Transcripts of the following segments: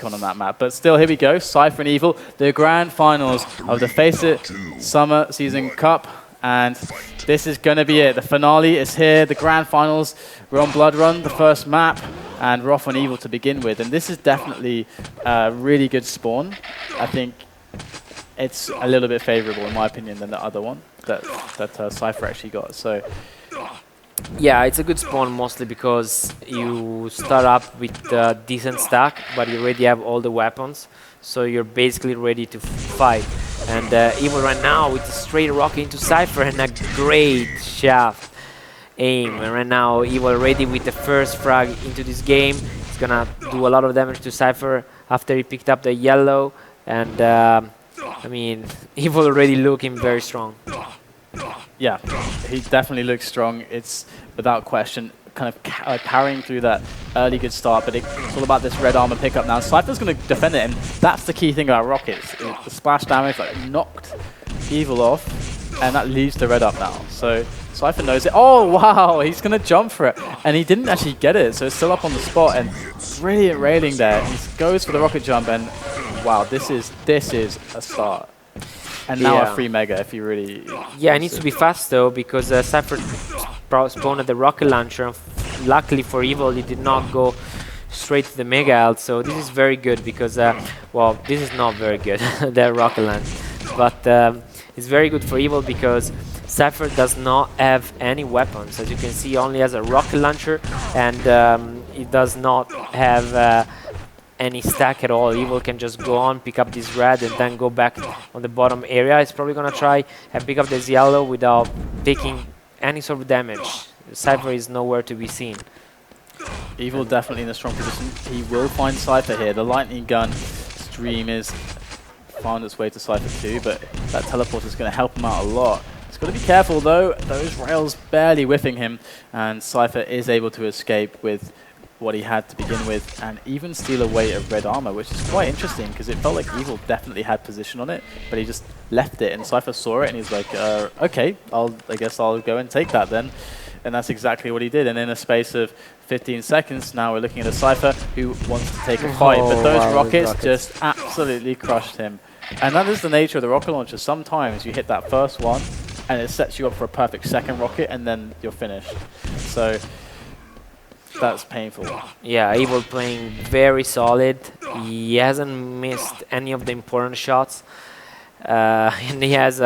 icon on that map. But still, here we go. Cypher and Evil, the grand finals of the FACEIT Summer Season Cup. And this is going to be it. The finale is here. The grand finals. We're on Blood Run, the first map. And we're off on Evil to begin with. And this is definitely a really good spawn. I think it's a little bit favorable, in my opinion, than the other one that Cypher actually got. So, yeah, it's a good spawn mostly because you start up with a decent stack, but you already have all the weapons, so you're basically ready to fight. And Evil right now with a straight rocket into Cypher and a great shaft aim. And right now Evil ready with the first frag into this game. He's gonna do a lot of damage to Cypher after he picked up the yellow. And I mean, Evil already looking very strong. yeah, he definitely looks strong. It's without question kind of carrying through that early good start, but it's all about this red armor pickup now. Cypher's going to defend it, and that's the key thing about rockets. The splash damage like knocked Evil off, and that leaves the red up now. So Cypher knows it. Oh wow, he's going to jump for it, and he didn't actually get it, so it's still up on the spot. And brilliant railing there. He goes for the rocket jump, and wow, this is a start. And now a free mega if you really... Yeah, it needs to be fast though, because Cypher spawned at the rocket launcher. Luckily for Evil, he did not go straight to the mega ult, so this is very good because, well, this is not very good, the rocket launch. But it's very good for Evil because Cypher does not have any weapons. As you can see, he only has a rocket launcher, and he does not have any stack at all. Evil can just go on, pick up this red, and then go back on the bottom area. He's probably gonna try and pick up this yellow without taking any sort of damage. Cypher is nowhere to be seen. Evil definitely in a strong position. He will find Cypher here. The lightning gun stream is found its way to Cypher too, but that teleport is going to help him out a lot. He's got to be careful though. Those rails barely whiffing him, and Cypher is able to escape with what he had to begin with, and even steal away a red armor, which is quite interesting because it felt like Evil definitely had position on it, but he just left it, and Cypher saw it and he's like, okay, I guess I'll go and take that then. And that's exactly what he did, and in a space of 15 seconds, now we're looking at a Cypher who wants to take a fight, but those rockets just absolutely crushed him. And that is the nature of the rocket launcher. Sometimes you hit that first one, and it sets you up for a perfect second rocket, and then you're finished. So that's painful. Yeah, Evil playing very solid. He hasn't missed any of the important shots. And he has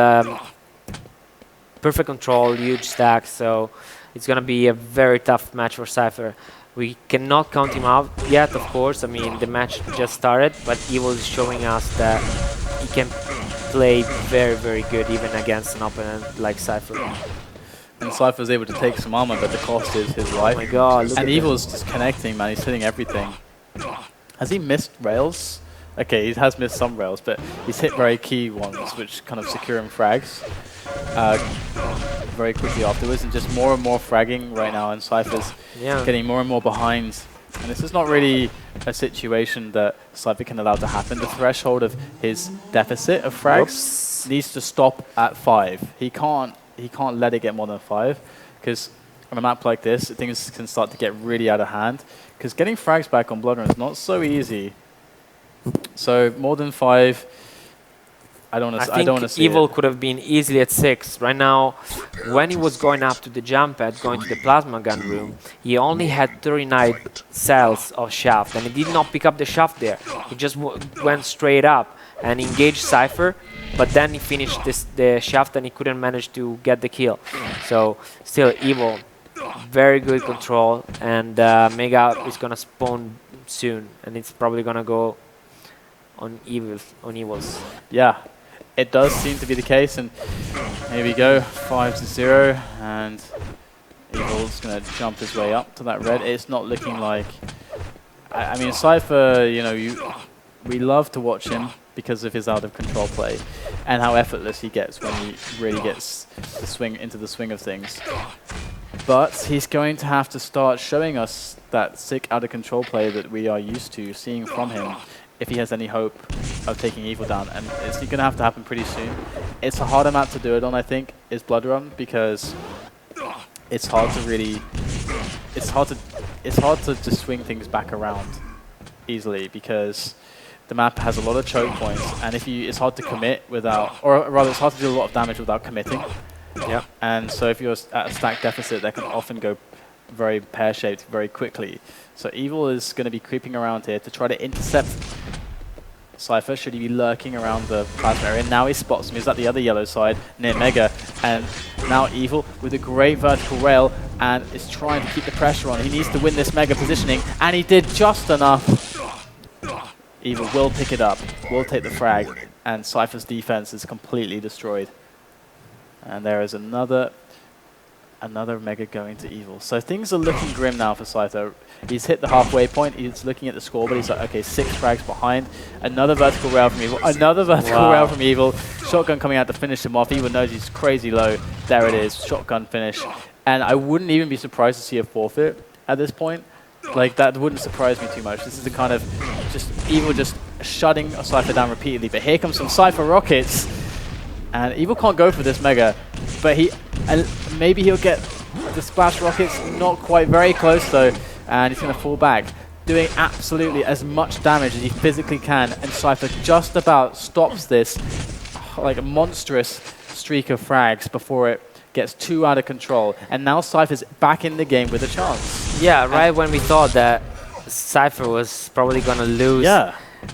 perfect control, huge stack, so it's going to be a very tough match for Cypher. We cannot count him out yet, of course. I mean, the match just started, but Evil is showing us that he can play very, very good even against an opponent like Cypher. And Cypher's able to take some armor, but the cost is his life. Oh my god, look and at Evil's just connecting, man. He's hitting everything. Has he missed rails? Okay, he has missed some rails, but he's hit very key ones, which kind of secure him frags very quickly afterwards. And just more and more fragging right now, and Cypher's getting more and more behind. And this is not really a situation that Cypher can allow to happen. The threshold of his deficit of frags needs to stop at 5. He can't let it get more than 5, because on a map like this, things can start to get really out of hand. Because getting frags back on Blood Run is not so easy. So more than 5, I don't want to see Evil it. could have been easily at 6. Right now, when he was going up to the jump pad, going to the plasma gun room, he only had 39 cells of shaft, and he did not pick up the shaft there. He just went straight up and engaged Cypher, but then he finished the shaft and he couldn't manage to get the kill. So still Evil, very good control, and Mega is gonna spawn soon, and it's probably gonna go on Evils. Yeah, it does seem to be the case, and here we go, 5-0, and Evil's gonna jump his way up to that red. It's not looking like, I mean, Cypher, you know, we love to watch him because of his out of control play and how effortless he gets when he really gets into the swing of things. But he's going to have to start showing us that sick out of control play that we are used to seeing from him if he has any hope of taking Evil down, and it's going to have to happen pretty soon. It's a harder map to do it on, I think, is Blood Run, because it's hard to really, it's hard to just swing things back around. easily because the map has a lot of choke points, and it's hard to commit without, or rather, it's hard to do a lot of damage without committing. Yeah. And so if you're at a stack deficit, that can often go very pear-shaped very quickly. So Evil is going to be creeping around here to try to intercept Cypher. Should he be lurking around the plasma area? Now he spots him. He's at the other yellow side near Mega. And now Evil with a great vertical rail and is trying to keep the pressure on. He needs to win this Mega positioning, and he did just enough. Evil will pick it up, will take the frag, and Cypher's defense is completely destroyed. And there is another Mega going to Evil. So things are looking grim now for Cypher. He's hit the halfway point. He's looking at the score, but he's like, okay, 6 frags behind. Another vertical rail from Evil. Another vertical rail from Evil. Shotgun coming out to finish him off. Evil knows he's crazy low. There it is. Shotgun finish. And I wouldn't even be surprised to see a forfeit at this point. Like, that wouldn't surprise me too much. This is the kind of just Evil just shutting a Cypher down repeatedly. But here comes some Cypher rockets. And Evil can't go for this Mega. But maybe he'll get the splash rockets. Not quite, very close though. And he's going to fall back, doing absolutely as much damage as he physically can. And Cypher just about stops this like a monstrous streak of frags before it gets too out of control. And now Cypher's back in the game with a chance. Yeah, right when we thought that Cypher was probably going to lose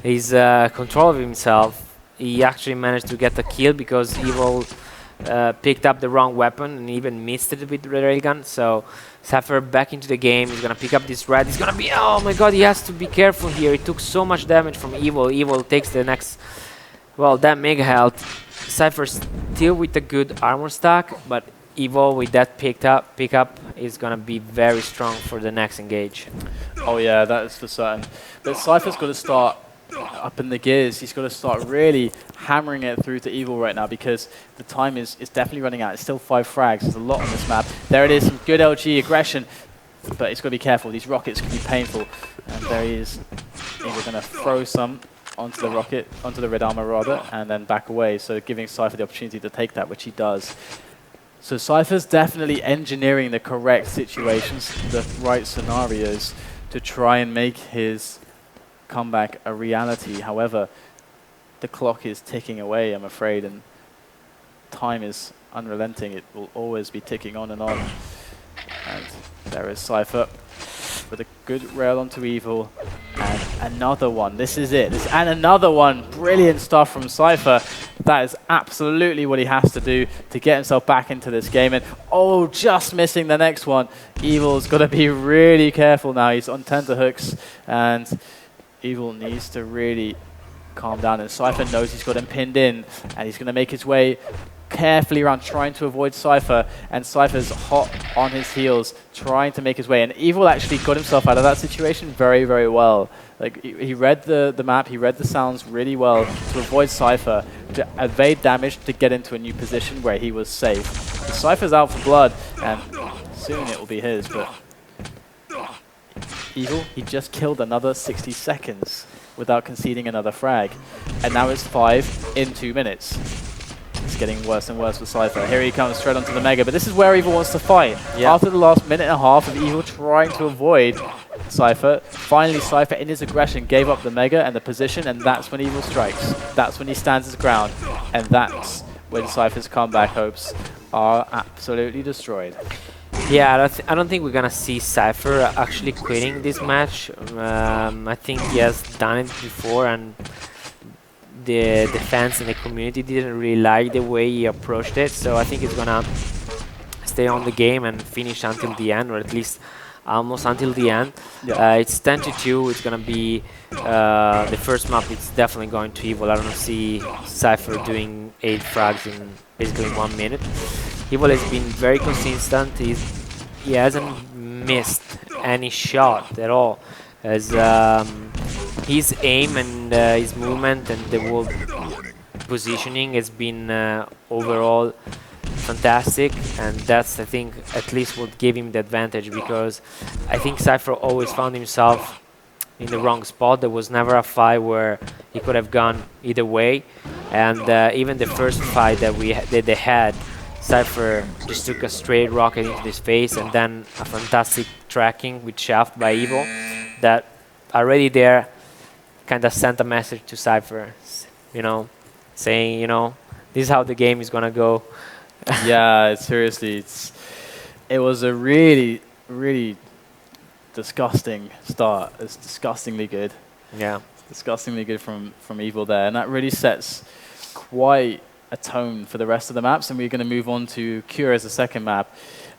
his control of himself, he actually managed to get the kill because Evil picked up the wrong weapon and even missed it with the railgun. So Cypher back into the game. He's going to pick up this red. He's going to be, oh my god, he has to be careful here. He took so much damage from Evil. Evil takes the next, well, that mega health. Cypher still with a good armor stack, but Evil with that pickup is going to be very strong for the next engage. Oh yeah, that is for certain. But Cypher's got to start up in the gears. He's got to start really hammering it through to Evil right now because the time is definitely running out. It's still 5 frags. There's a lot on this map. There it is, some good LG aggression, but he's got to be careful. These rockets can be painful. And there he is. Evil going to throw some onto the rocket, onto the red armor rather, and then back away. So giving Cypher the opportunity to take that, which he does. So Cypher's definitely engineering the correct situations, the right scenarios to try and make his comeback a reality. However, the clock is ticking away, I'm afraid, and time is unrelenting. It will always be ticking on. And there is Cypher with a good rail onto Evil, and another one. This is it. And another one. Brilliant stuff from Cypher. That is absolutely what he has to do to get himself back into this game. And oh, just missing the next one. Evil's got to be really careful now. He's on tenterhooks, and Evil needs to really calm down. And Cypher knows he's got him pinned in, and he's going to make his way carefully around, trying to avoid Cypher. And Cypher's hot on his heels, trying to make his way. And Evil actually got himself out of that situation very, very well. Like, he read the map, he read the sounds really well to avoid Cypher, to evade damage, to get into a new position where he was safe. So Cypher's out for blood, and soon it will be his. But Evil, he just killed another 60 seconds without conceding another frag. And now it's 5 in 2 minutes. It's getting worse and worse for Cypher. Here he comes straight onto the Mega, but this is where Evil wants to fight. Yeah. After the last minute and a half of Evil trying to avoid Cypher, finally Cypher in his aggression gave up the Mega and the position, and that's when Evil strikes. That's when he stands his ground, and that's when Cypher's comeback hopes are absolutely destroyed. Yeah, I don't think we're gonna see Cypher actually quitting this match. I think he has done it before, and the fans and the community didn't really like the way he approached it. So I think he's gonna stay on the game and finish until the end, or at least almost until the end. Yeah. It's 10-2. It's gonna be the first map. It's definitely going to Evil. I don't see Cypher doing 8 frags in basically 1 minute. Evil has been very consistent. He hasn't missed any shot at all. As his aim and his movement and the whole positioning has been overall fantastic, and that's, I think, at least what gave him the advantage, because I think Cypher always found himself in the wrong spot. There was never a fight where he could have gone either way, and even the first fight that they had, Cypher just took a straight rocket into his face, and then a fantastic tracking with shaft by Evil that already there kind of sent a message to Cypher, you know, saying, you know, this is how the game is gonna go. Yeah, seriously, it was a really, really disgusting start. It's disgustingly good. Yeah. Disgustingly good from Evil there, and that really sets quite a tone for the rest of the maps. And we're going to move on to Cure as the second map.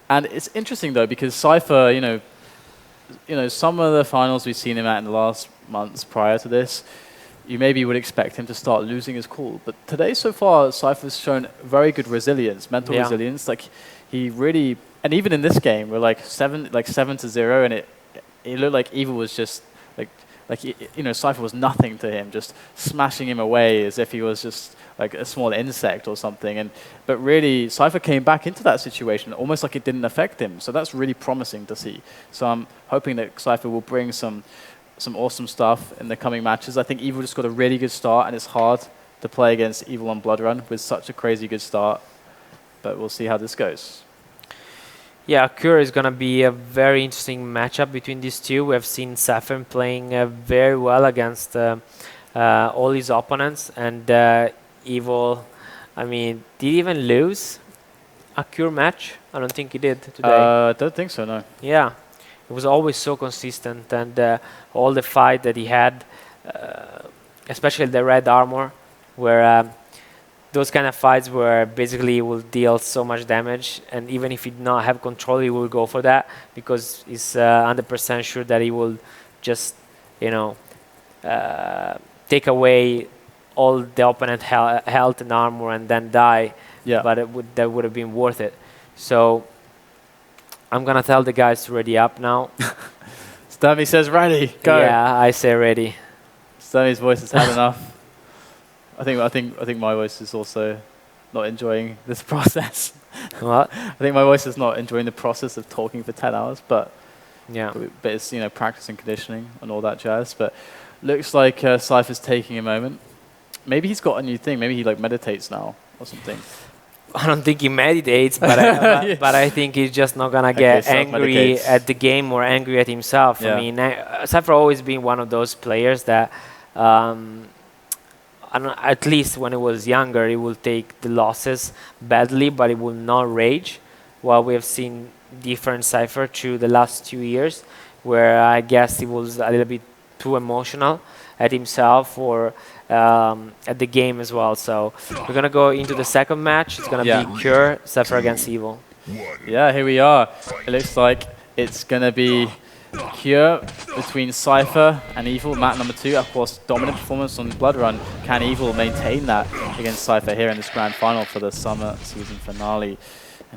And it's interesting though, because Cypher, you know, some of the finals we've seen him at in the last months prior to this, you maybe would expect him to start losing his cool. But today so far, Cypher's shown very good resilience, mental resilience. Like he really, and even in this game, we're like 7-0, and it looked like Evil was just you know, Cypher was nothing to him, just smashing him away as if he was just like a small insect or something. But really, Cypher came back into that situation almost like it didn't affect him. So that's really promising to see. So I'm hoping that Cypher will bring some awesome stuff in the coming matches. I think Evil just got a really good start, and it's hard to play against Evil on Blood Run with such a crazy good start. But we'll see how this goes. Yeah, Cure is going to be a very interesting matchup between these two. We have seen Cypher playing very well against all his opponents, and Evil, I mean, did he even lose a Cure match? I don't think he did today. I don't think so, no. Yeah, it was always so consistent, and all the fight that he had, especially the red armor, where those kind of fights where basically he will deal so much damage, and even if he did not have control, he will go for that because he's 100% sure that he will just, you know, take away all the opponent health and armor and then die. Yeah. But that would have been worth it. So I'm gonna tell the guys to ready up now. Stammy says ready, go. Yeah, I say ready. Stammy's voice has had enough. I think my voice is also not enjoying this process. What? I think my voice is not enjoying the process of talking for 10 hours, but it's, you know, practice and conditioning and all that jazz. But looks like Cypher's taking a moment. Maybe he's got a new thing. Maybe he like meditates now or something. I don't think he meditates, but but I think he's just not gonna get angry at the game or angry at himself. Yeah. I mean, Cypher always been one of those players that. At least when he was younger, he will take the losses badly, but he will not rage. While we have seen different Cypher through the last 2 years, where I guess he was a little bit too emotional at himself or at the game as well. So we're gonna go into the second match. It's gonna be Cure, Cypher against Evil. Yeah, here we are. It looks like it's gonna be Cure between Cypher and Evil, map number 2. Of course, dominant performance on Blood Run. Can Evil maintain that against Cypher here in this grand final for the summer season finale?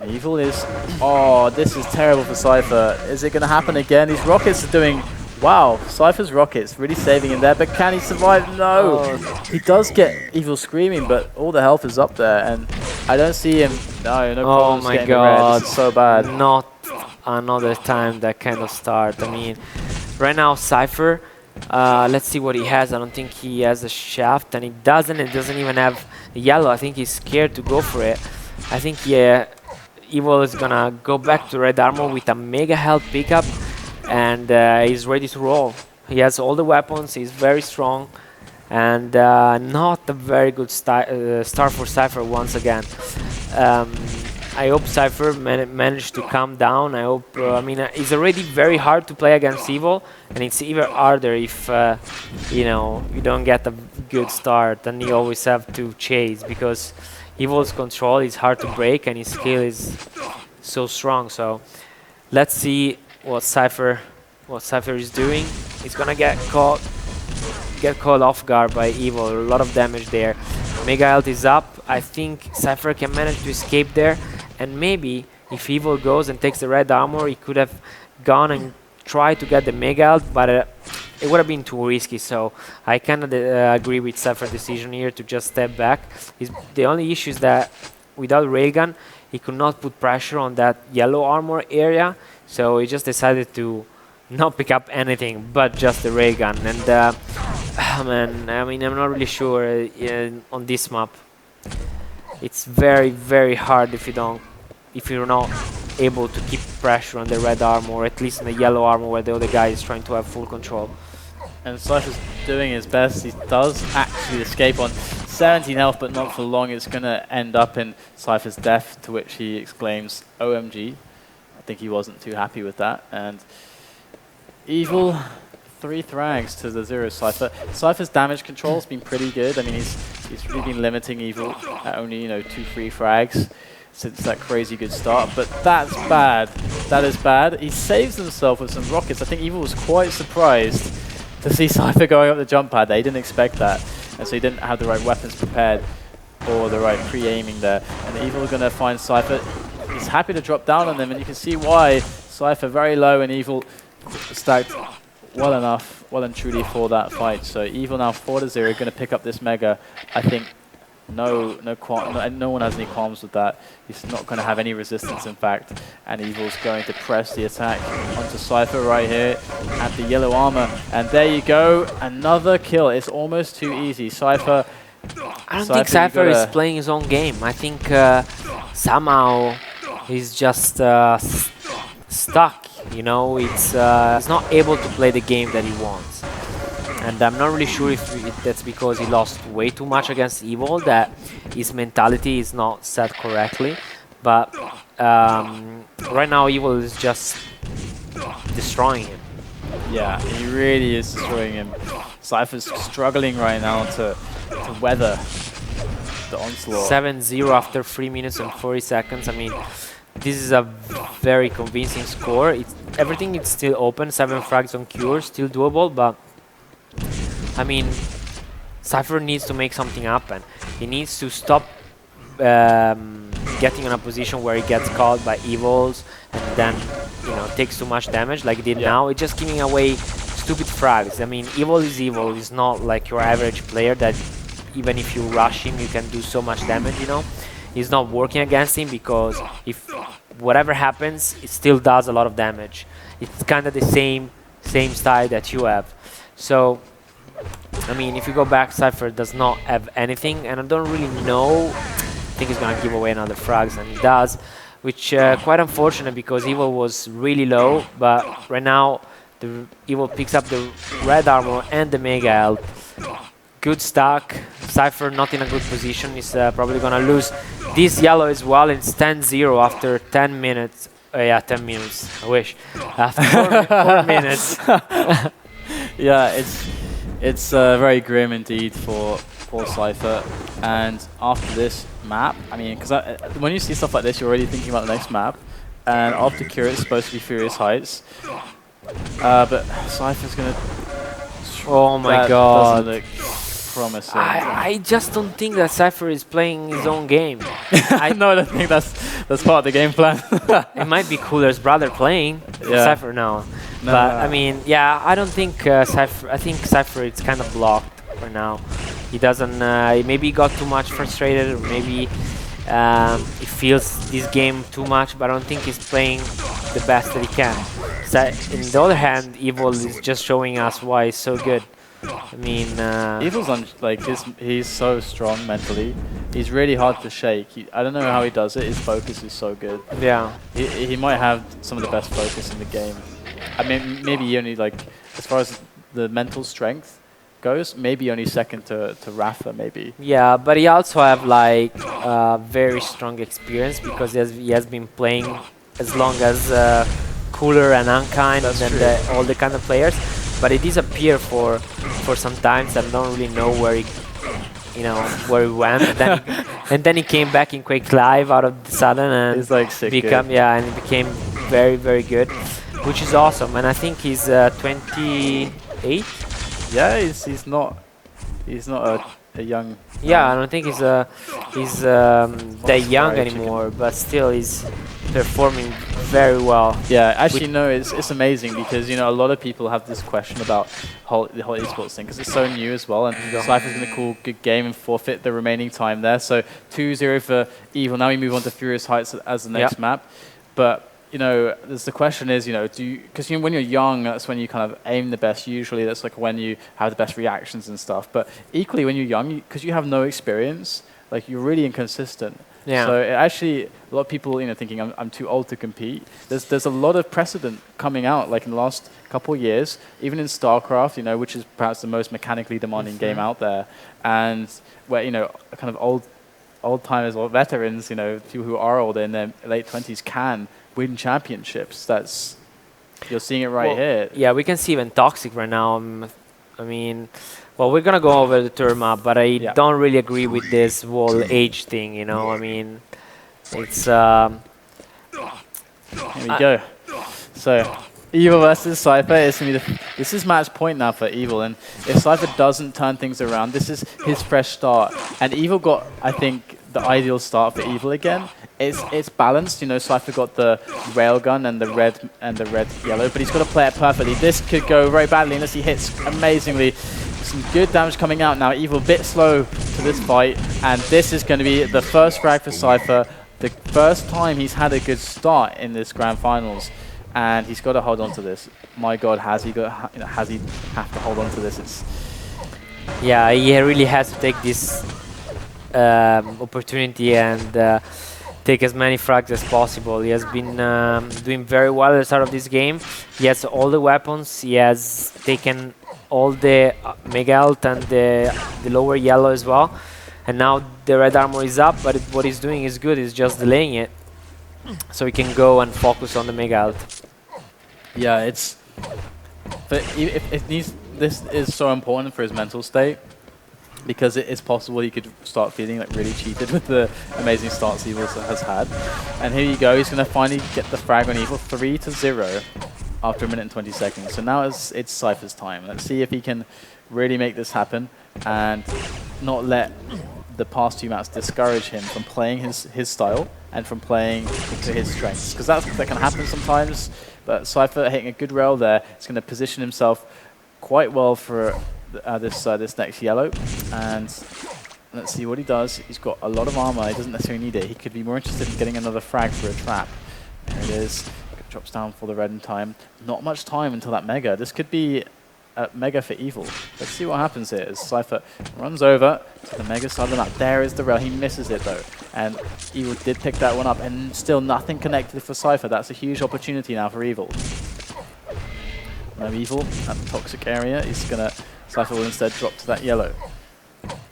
And Evil is, oh, this is terrible for Cypher. Is it going to happen again? These rockets are doing, wow, Cypher's rockets really saving him there, but can he survive? No. He does get Evil screaming, but all the health is up there, and I don't see him. No problems. Oh my God, this is so bad. Not another time that kind of start. I mean, right now Cypher, let's see what he has. I don't think he has a shaft, and he doesn't even have yellow. I think he's scared to go for it. I think Evil is gonna go back to red armor with a mega health pickup, and he's ready to roll. He has all the weapons, he's very strong, and not a very good start for Cypher once again. I hope Cypher managed to calm down. I hope, I mean, it's already very hard to play against Evil, and it's even harder if, you know, you don't get a good start, and you always have to chase, because Evil's control is hard to break, and his skill is so strong. So let's see what Cypher is doing. He's gonna get caught off guard by Evil. A lot of damage there. Mega health is up. I think Cypher can manage to escape there. And maybe if Evil goes and takes the red armor, he could have gone and tried to get the mega health, but it would have been too risky. So I kind of agree with Cypher's decision here to just step back. The only issue is that without railgun, he could not put pressure on that yellow armor area. So he just decided to not pick up anything but just the railgun. And man, I mean, I'm not really sure on this map. It's very, very hard if you're not able to keep pressure on the red armor, or at least on the yellow armor where the other guy is trying to have full control. And Cypher's doing his best. He does actually escape on 17 health, but not for long. It's going to end up in Cypher's death, to which he exclaims, OMG. I think he wasn't too happy with that. And Evil, 3 thrags to the 0 Cypher. Cypher's damage control has been pretty good. I mean, he's really been limiting Evil at only, 2 free frags since that crazy good start. But that's bad. That is bad. He saves himself with some rockets. I think Evil was quite surprised to see Cypher going up the jump pad there. He didn't expect that. And so he didn't have the right weapons prepared or the right pre-aiming there. And Evil is going to find Cypher. He's happy to drop down on them, and you can see why. Cypher very low, and Evil stacked well and truly for that fight. So Evil now 4-0, going to pick up this Mega. I think no one has any qualms with that. He's not going to have any resistance, in fact. And Evil's going to press the attack onto Cypher right here at the yellow armor. And there you go, another kill. It's almost too easy. Cypher. I don't think Cypher is playing his own game. I think somehow he's just stuck. He's not able to play the game that he wants. And I'm not really sure if that's because he lost way too much against Evil, that his mentality is not set correctly. But right now Evil is just destroying him. Yeah, he really is destroying him. Cypher's struggling right now to weather the onslaught. 7-0 after 3 minutes and 40 seconds. I mean, this is a very convincing score. Everything is still open. 7 frags on Cure, still doable, but I mean, Cypher needs to make something happen. He needs to stop getting in a position where he gets caught by Evils and then, takes too much damage like he did now. It's just giving away stupid frags. I mean, Evil is Evil. He's not like your average player that even if you rush him, you can do so much damage, He's not working against him because if whatever happens, it still does a lot of damage. It's kind of the same style that you have. So, I mean, if you go back, Cypher does not have anything, and I don't really know. I think he's going to give away another frags, and he does, which quite unfortunate because Evil was really low, but right now the Evil picks up the red armor and the Mega health. Good stack. Cypher not in a good position. He's probably going to lose this yellow as well. It's 10-0 after 10 minutes. 10 minutes. I wish. After 4 minutes. Yeah, it's very grim indeed for Cypher. And after this map, I mean, because when you see stuff like this, you're already thinking about the next map. And after Cure, it's supposed to be Furious Heights. But Cypher's going to... Oh my god. Doesn't look promising. I just don't think that Cypher is playing his own game. No, I don't think that's part of the game plan. It might be Cooler's brother playing Cypher now. But I mean, yeah, I don't think Cypher. I think Cypher is kind of blocked for now. He doesn't. Maybe he got too much frustrated, or maybe he feels this game too much. But I don't think he's playing the best that he can. So, on the other hand, Evil is just showing us why he's so good. I mean, Evil's he's so strong mentally. He's really hard to shake. I don't know how he does it. His focus is so good. Yeah. He might have some of the best focus in the game. I mean, maybe only as far as the mental strength goes, maybe only second to Rafa, maybe. Yeah, but he also have very strong experience because he has been playing as long as Cooler and Unkind and all the kind of players. But he disappeared for some time, so I don't really know where he went. And then he came back in Quake Live out of the sudden and he's sick he became very, very good, which is awesome. And I think he's 28. Yeah, he's not a young. Yeah, I don't think he's that young anymore, but still he's performing very well. Yeah, actually, no, it's amazing because a lot of people have this question about the whole esports thing because it's so new as well, and Cypher's going to call good game and forfeit the remaining time there. So 2-0 for Evil. Now we move on to Furious Heights as the next map, but the question is, because when you're young, that's when you kind of aim the best. Usually, that's when you have the best reactions and stuff. But equally, when you're young, because you have no experience, you're really inconsistent. Yeah. So it actually, a lot of people, thinking I'm too old to compete. There's a lot of precedent coming out, like in the last couple of years, even in StarCraft, which is perhaps the most mechanically demanding game out there, and where kind of old timers or veterans, people who are older in their late 20s can win championships. You're seeing it right here. Yeah, we can see even Toxic right now. I mean, well, we're gonna go over the turn map, but I don't really agree with this whole age thing. I mean, it's here we go. So Evil versus Cypher. This is match point now for Evil, and if Cypher doesn't turn things around, this is his fresh start. And Evil got, I think, the ideal start for Evil again. It's balanced. Cypher got the railgun and the red yellow, but he's got to play it perfectly. This could go very badly unless he hits amazingly. Some good damage coming out now. Evil a bit slow to this fight, and this is going to be the first frag for Cypher. The first time he's had a good start in this grand finals, and he's got to hold on to this. My God, has he have to hold on to this? Yeah, he really has to take this opportunity and take as many frags as possible. He has been doing very well at the start of this game. He has all the weapons. He has taken all the Mega Health and the lower yellow as well. And now the red armor is up, but what he's doing is good. He's just delaying it, so he can go and focus on the Mega Health. Yeah, but this is so important for his mental state, because it is possible he could start feeling like really cheated with the amazing starts Evil has had. And here you go, he's going to finally get the frag on Evil, 3-0 after 1 minute and 20 seconds. So now it's Cypher's time. Let's see if he can really make this happen and not let the past 2 maps discourage him from playing his style and from playing to his strengths. Because that can happen sometimes, but Cypher hitting a good rail there is going to position himself quite well for this next yellow. And let's see what he does. He's got a lot of armor. He doesn't necessarily need it. He could be more interested in getting another frag for a trap. There it is. Drops down for the red in time. Not much time until that Mega. This could be a Mega for Evil. Let's see what happens here as Cypher runs over to the Mega side of the map. There is the rail. He misses it though. And Evil did pick that one up, and still nothing connected for Cypher. That's a huge opportunity now for Evil. Now Evil at the toxic area. Cypher will instead drop to that yellow.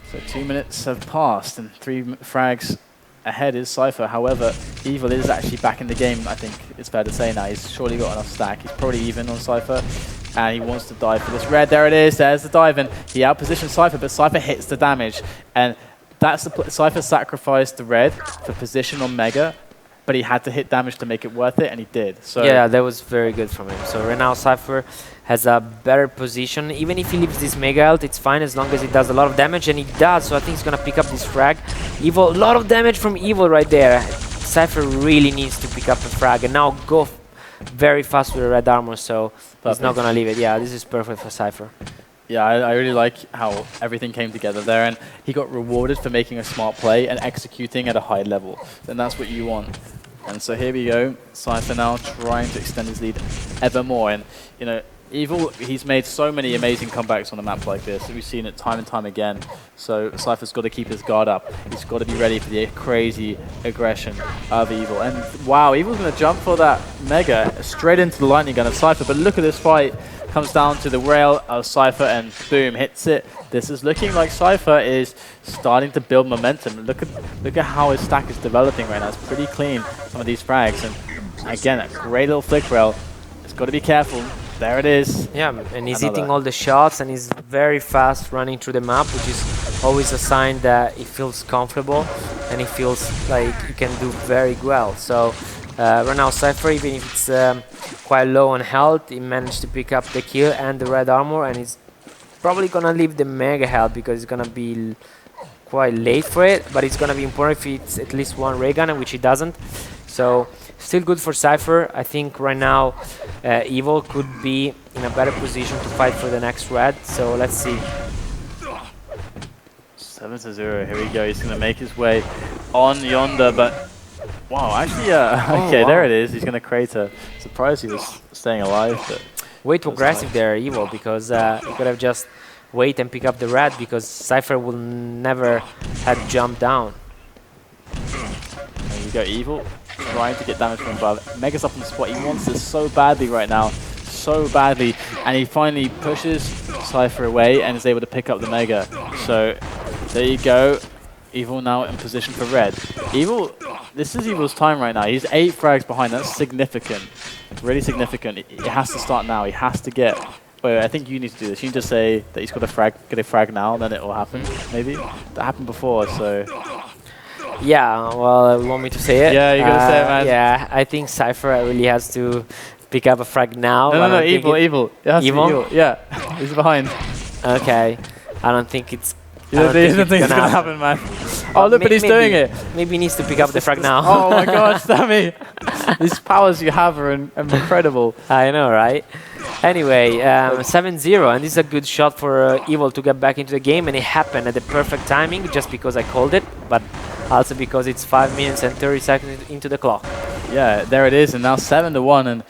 So 2 minutes have passed and 3 frags ahead is Cypher. However, Evil is actually back in the game, I think it's fair to say now. He's surely got enough stack. He's probably even on Cypher, and he wants to dive for this red. There it is. There's the dive in. He outpositions Cypher, but Cypher hits the damage. And that's Cypher sacrificed the red for position on Mega, but he had to hit damage to make it worth it, and he did. So yeah, that was very good from him. So right now Cypher has a better position. Even if he leaves this Mega Health, it's fine as long as he does a lot of damage, and he does. So I think he's gonna pick up this frag. Evil, a lot of damage from Evil right there. Cypher really needs to pick up a frag and now go very fast with the red armor. So he's not gonna leave it. Yeah, this is perfect for Cypher. Yeah, I really like how everything came together there, and he got rewarded for making a smart play and executing at a high level. And that's what you want. And so here we go, Cypher now trying to extend his lead ever more. And Evil, he's made so many amazing comebacks on a map like this. We've seen it time and time again. So Cypher's got to keep his guard up. He's got to be ready for the crazy aggression of Evil. And wow, Evil's going to jump for that Mega straight into the lightning gun of Cypher. But look at this fight. Comes down to the rail of Cypher and boom, hits it. This is looking like Cypher is starting to build momentum. Look at how his stack is developing right now. It's pretty clean, some of these frags. And again, a great little flick rail. It's got to be careful. There it is. Yeah, and he's hitting all the shots, and he's very fast running through the map, which is always a sign that he feels comfortable and he feels like he can do very well. So right now Cypher, even if it's quite low on health, he managed to pick up the kill and the red armor, and he's probably gonna leave the Mega Health because it's gonna be quite late for it, but it's gonna be important if it's at least one ray gun, which he doesn't. So still good for Cypher. I think right now Evil could be in a better position to fight for the next red. So let's see. 7-0. Here we go. He's going to make his way on yonder, but wow, actually, okay, wow. There it is. He's going to crater. Surprised he was staying alive, but way too aggressive there, Evil, because he could have just wait and pick up the red, because Cypher will never have jumped down. go Evil, trying to get damage from above. Mega's up on the spot. He wants this so badly right now. So badly. And he finally pushes Cypher away and is able to pick up the Mega. So there you go. Evil now in position for red. Evil, this is Evil's time right now. He's 8 frags behind. That's significant. Really significant. It has to start now. He has to get... Wait, I think you need to do this. You need to say that he's got a frag, get a frag now, then it will happen, maybe? That happened before, so... Yeah, well, you want me to say it? Yeah, you gotta say it, man. Yeah, I think Cypher really has to pick up a frag now. No, Evil. It has Evil? to be Evil. Yeah, he's behind. Okay, I don't think it's... You don't think it's gonna happen, man? Oh, look, but he's doing it. Maybe he needs to pick up the frag now. Oh my gosh, Sammy! These powers you have are incredible. I know, right? Anyway, 7-0, and this is a good shot for Evil to get back into the game, and it happened at the perfect timing, just because I called it, but also because it's 5 minutes and 30 seconds into the clock. Yeah, there it is, and now 7-1, and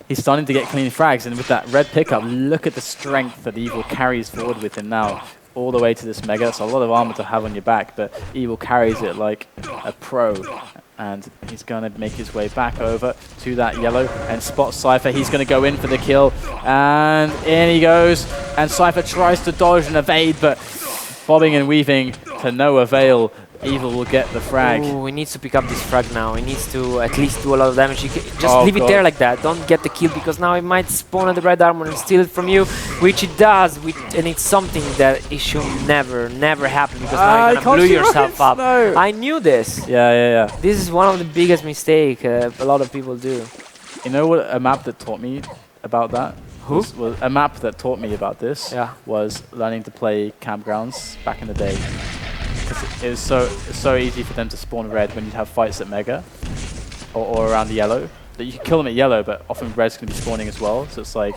he's starting to get clean frags, and with that red pickup, look at the strength that Evil carries forward with him now, all the way to this Mega. It's a lot of armor to have on your back, but Evil carries it like a pro. And he's going to make his way back over to that yellow and spot Cypher. He's going to go in for the kill. And in he goes. And Cypher tries to dodge and evade, but bobbing and weaving to no avail. Evil will get the frag. Ooh, he needs to pick up this frag now. He needs to at least do a lot of damage. Just leave it there like that. Don't get the kill, because now it might spawn at the red armor and steal it from you, which it does. And it's something that it should never happen, because now you're gonna blow yourself up. No. I knew this. Yeah. This is one of the biggest mistakes a lot of people do. You know what? A map that taught me about that? Who? Was a map that taught me about this was learning to play campgrounds back in the day. Because it was so easy for them to spawn red when you'd have fights at Mega or around the yellow. That you could kill them at yellow, but often red's going to be spawning as well. So it's like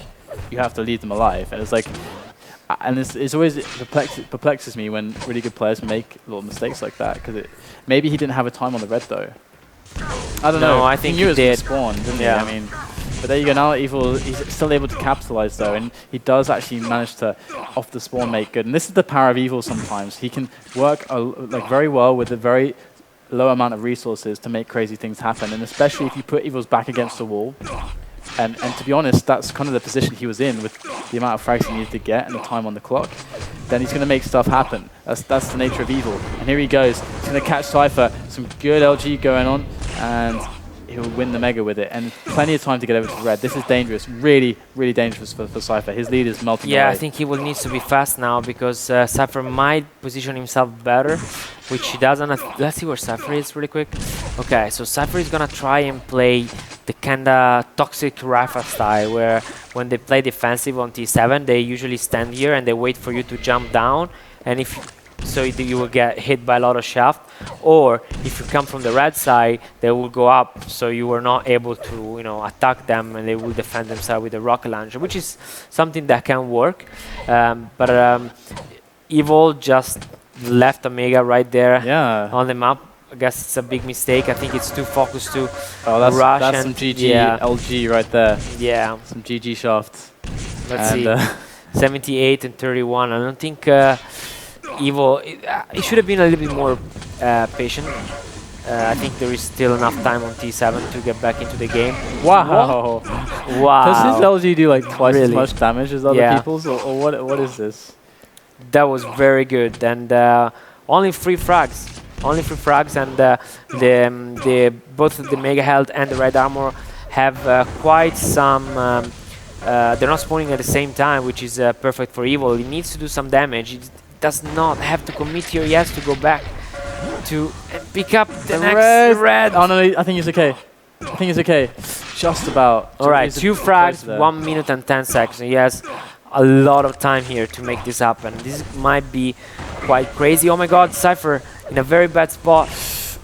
you have to leave them alive, and it's like, and it's always perplexes me when really good players make little mistakes like that. Because maybe he didn't have a time on the red though. I don't know. I think he knew he it was did. Spawn, didn't Yeah. he? I mean. But there you go, now Evil, he's still able to capitalize though, and he does actually manage to, off the spawn, make good. And this is the power of Evil sometimes. He can work like very well with a very low amount of resources to make crazy things happen, and especially if you put Evil's back against the wall. And to be honest, that's kind of the position he was in with the amount of frags he needed to get and the time on the clock. Then he's going to make stuff happen. That's the nature of Evil. And here he goes. He's going to catch Cypher. Some good LG going on, and he'll win the Mega with it, and plenty of time to get over to red. This is dangerous, really dangerous for Cypher. His lead is melting away. I think he will need to be fast now, because Cypher might position himself better, which he doesn't. Let's see where Cypher is really quick. Okay, so Cypher is gonna try and play the kinda toxic Rafa style, where when they play defensive on T7, they usually stand here and they wait for you to jump down, and so you will get hit by a lot of shaft, or if you come from the red side, they will go up, so you are not able to, attack them, and they will defend themselves with a rocket launcher, which is something that can work. But Evil just left Omega right there on the map. I guess it's a big mistake. I think it's too focused to rush. That's some GG LG right there. Yeah. Some GG shaft. Let's see. 78 and 31. I don't think Evil, it should have been a little bit more patient. I think there is still enough time on T7 to get back into the game. Wow. Wow. Does his LG do like twice as much damage as other people's, or what is this? That was very good, and only 3 frags. Only 3 frags, and both the Mega Health and the Red Armor have quite some... they're not spawning at the same time, which is perfect for Evil. He needs to do some damage. He does not have to commit here. He has to go back to pick up the next red. Oh no, I think he's okay. I think he's okay. Just about. Alright, 2 frags, 1 minute and 10 seconds. He has a lot of time here to make this happen. This might be quite crazy. Oh my god, Cypher in a very bad spot.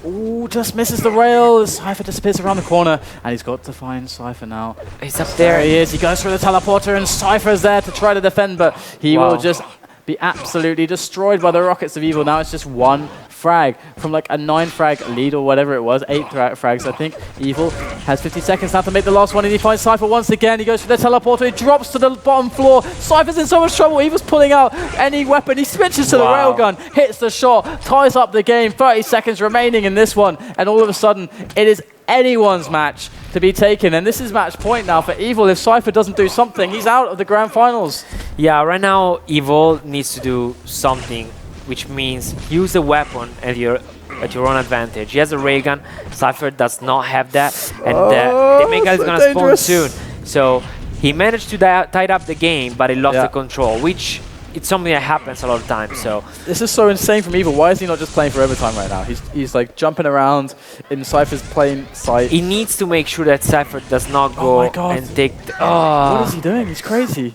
Ooh, just misses the rail. Cypher disappears around the corner, and he's got to find Cypher now. He's up there. There he is. He goes through the teleporter, and Cypher's there to try to defend, but he will just be absolutely destroyed by the rockets of Evil. Now it's just one frag from like a 9-frag lead or whatever it was, 8 frags I think. Evil has 50 seconds now to make the last one, and he finds Cypher once again. He goes for the teleporter, he drops to the bottom floor. Cypher's in so much trouble. Evil's pulling out any weapon. He switches to the railgun, hits the shot, ties up the game. 30 seconds remaining in this one, and all of a sudden it is anyone's match to be taken, and this is match point now for Evil. If Cypher doesn't do something, he's out of the grand finals. Yeah, right now Evil needs to do something, which means use a weapon at your own advantage. He has a ray gun. Cypher does not have that, and the Mega is gonna spawn soon. So he managed to tie up the game, but he lost the control, which it's something that happens a lot of times. So this is so insane from Evil. Why is he not just playing for overtime right now? He's like jumping around in Cypher's playing site. He needs to make sure that Cypher does not go and take. What is he doing? He's crazy.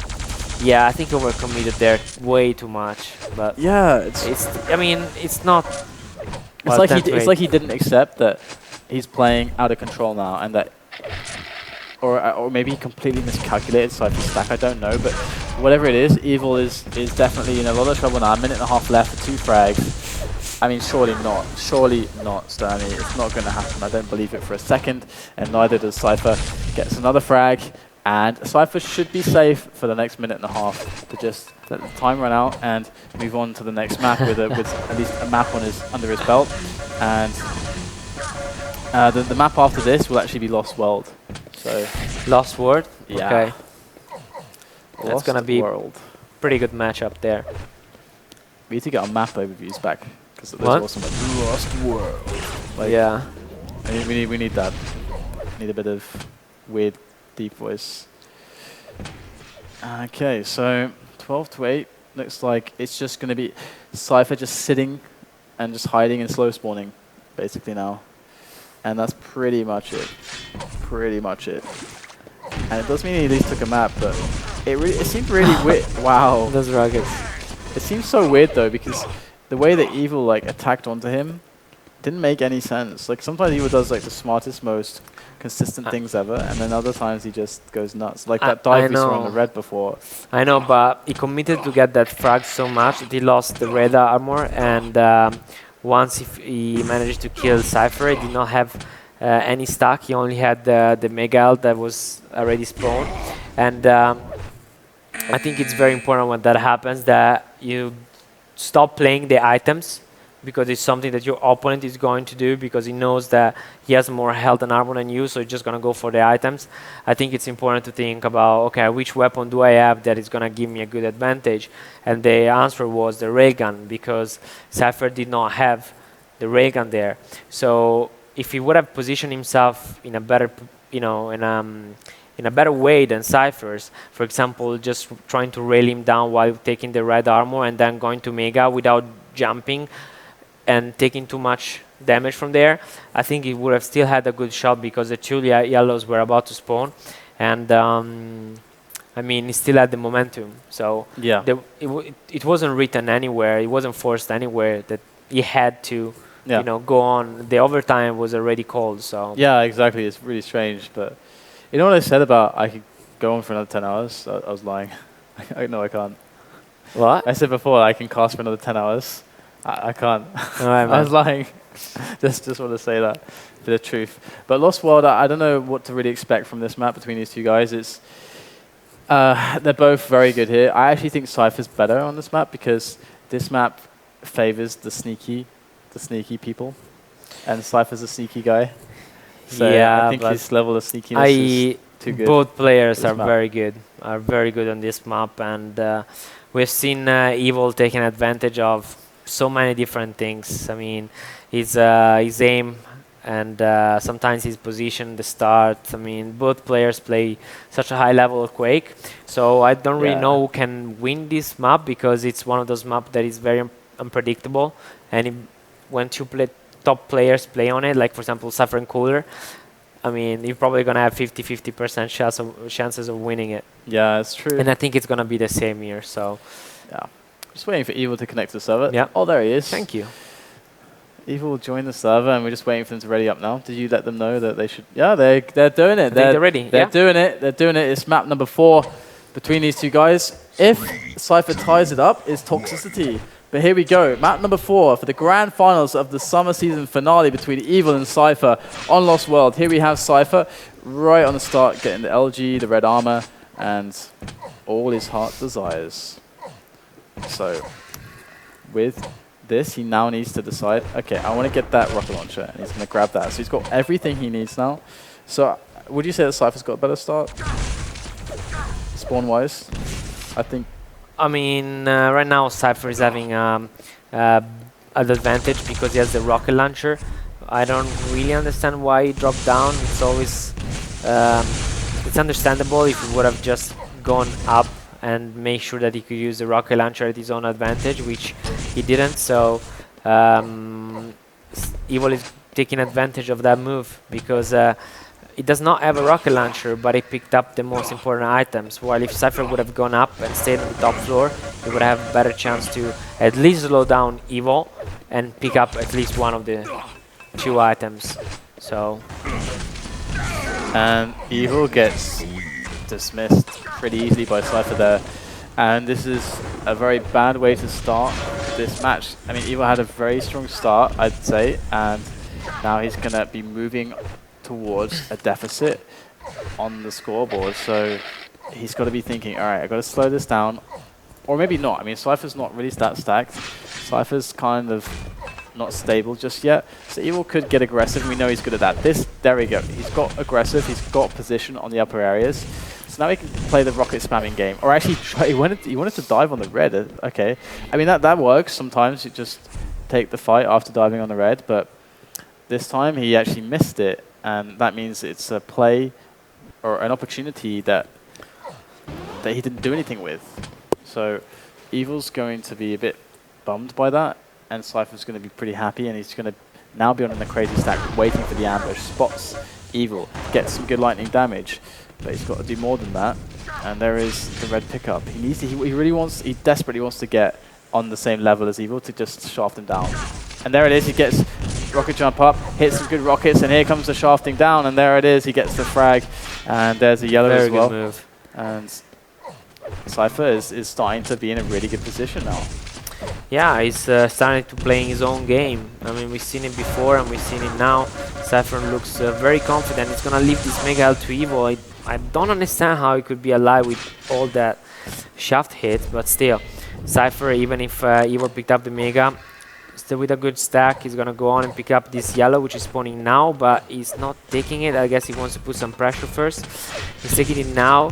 Yeah, I think overcommitted there way too much. But yeah, it's. I mean, it's not. It's like he didn't accept that he's playing out of control now, and that. Or maybe he completely miscalculated Cypher's stack, I don't know, but whatever it is, Evil is definitely in a lot of trouble now. A minute and a half left for 2 frags. I mean, surely not, Stanley. It's not going to happen. I don't believe it for a second, and neither does Cypher. Gets another frag, and Cypher should be safe for the next minute and a half to just let the time run out and move on to the next map with at least a map under his belt. And the map after this will actually be Lost World. So Lost World? Yeah. Okay. That's going to be pretty good matchup there. We need to get our map overviews back, because there's also like Lost World. Like, yeah. We need that. Need a bit of weird deep voice. Okay, so 12 to 8 looks like it's just going to be Cypher just sitting and just hiding and slow spawning, basically now. And that's pretty much it. Pretty much it. And it does mean he at least took a map, but it seemed really weird. Wow. Those rockets. It seems so weird though, because the way that Evil like attacked onto him didn't make any sense. Like sometimes Evil does like the smartest, most consistent things ever, and then other times he just goes nuts. Like that dive we saw on the red before. I know, but he committed to get that frag so much that he lost the red armor, and once he managed to kill Cypher, he did not have any stack. He only had the Mega Ult that was already spawned. And I think it's very important when that happens that you stop playing the items, because it's something that your opponent is going to do, because he knows that he has more health and armor than you, so he's just going to go for the items. I think it's important to think about, okay, which weapon do I have that is going to give me a good advantage? And the answer was the railgun, because Cypher did not have the railgun there. So if he would have positioned himself in a better, in a better way than Cypher's, for example, just trying to rail him down while taking the red armor and then going to Mega without jumping and taking too much damage from there, I think he would have still had a good shot, because the 2 yellows were about to spawn, and I mean, he still had the momentum. So yeah, it wasn't written anywhere, it wasn't forced anywhere that he had to, go on. The overtime was already called. So yeah, exactly. It's really strange, but you know what I said about I could go on for another 10 hours? I was lying. No, I can't. What? I said before I can cast for another 10 hours. I can't. Right, I was lying. just want to say that for the truth. But Lost World, I don't know what to really expect from this map between these two guys. It's they're both very good here. I actually think Cypher's better on this map, because this map favors the sneaky people, and Cypher's a sneaky guy. So yeah, I think his level of sneakiness is too good. Both players are very good on this map, and we've seen Evil taking advantage of so many different things. I mean, his aim and sometimes his position, the start. I mean, both players play such a high level of Quake, so I don't really know who can win this map, because it's one of those maps that is very unpredictable, and when top players play on it, like for example Cypher and Cooler, I mean, you're probably gonna have 50% chances of winning it. Yeah, it's true. And I think it's gonna be the same here. So yeah, just waiting for Evil to connect to the server. Yeah. Oh, there he is. Thank you. Evil joined the server, and we're just waiting for them to ready up now. Did you let them know that they should? Yeah, they're doing it. They're ready. They're doing it. They're doing it. It's map number 4 between these two guys. if Cypher ties it up, it's Toxicity. But here we go, map number 4 for the grand finals of the summer season finale between Evil and Cypher on Lost World. Here we have Cypher right on the start, getting the LG, the red armor, and all his heart desires. So, with this, he now needs to decide, okay, I want to get that rocket launcher, and he's going to grab that. So he's got everything he needs now. So, would you say that Cypher's got a better start? Spawn-wise? I think. I mean, right now Cypher is having an advantage because he has the rocket launcher. I don't really understand why he dropped down. It's always it's understandable if he would have just gone up and make sure that he could use the rocket launcher at his own advantage, which he didn't. So Evil is taking advantage of that move because it does not have a rocket launcher, but it picked up the most important items. While if Cypher would have gone up and stayed on the top floor, he would have a better chance to at least slow down Evil and pick up at least one of the 2 items. So, and Evil gets dismissed pretty easily by Cypher there. And this is a very bad way to start this match. I mean, Evil had a very strong start, I'd say, and now he's going to be moving towards a deficit on the scoreboard. So he's got to be thinking, all right, I've got to slow this down. Or maybe not. I mean, Cypher's not really that stacked. Cypher's kind of not stable just yet. So Evil could get aggressive. We know he's good at that. There we go. He's got aggressive. He's got position on the upper areas. So now he can play the rocket spamming game. Or actually, he wanted to dive on the red. Okay. I mean, that works. Sometimes you just take the fight after diving on the red. But this time, he actually missed it. And that means it's a play or an opportunity that he didn't do anything with. So Evil's going to be a bit bummed by that, and Cypher's going to be pretty happy, and he's going to now be on the crazy stack, waiting for the ambush. Spots Evil, gets some good lightning damage, but he's got to do more than that. And there is the red pickup. He desperately wants to get on the same level as Evil to just shaft him down. And there it is. He gets rocket jump up, hits some good rockets, and here comes the shafting down, and there it is. He gets the frag, and there's a yellow as well. Very good move. And Cypher is starting to be in a really good position now. Yeah, he's starting to play his own game. I mean, we've seen it before and we've seen it now. Cypher looks very confident. He's gonna leave this Mega Health to Evil. I don't understand how he could be alive with all that shaft hit, but still, Cypher, even if Evil picked up the Mega, still with a good stack, he's gonna go on and pick up this yellow, which is spawning now, but he's not taking it. I guess he wants to put some pressure first. He's taking it now.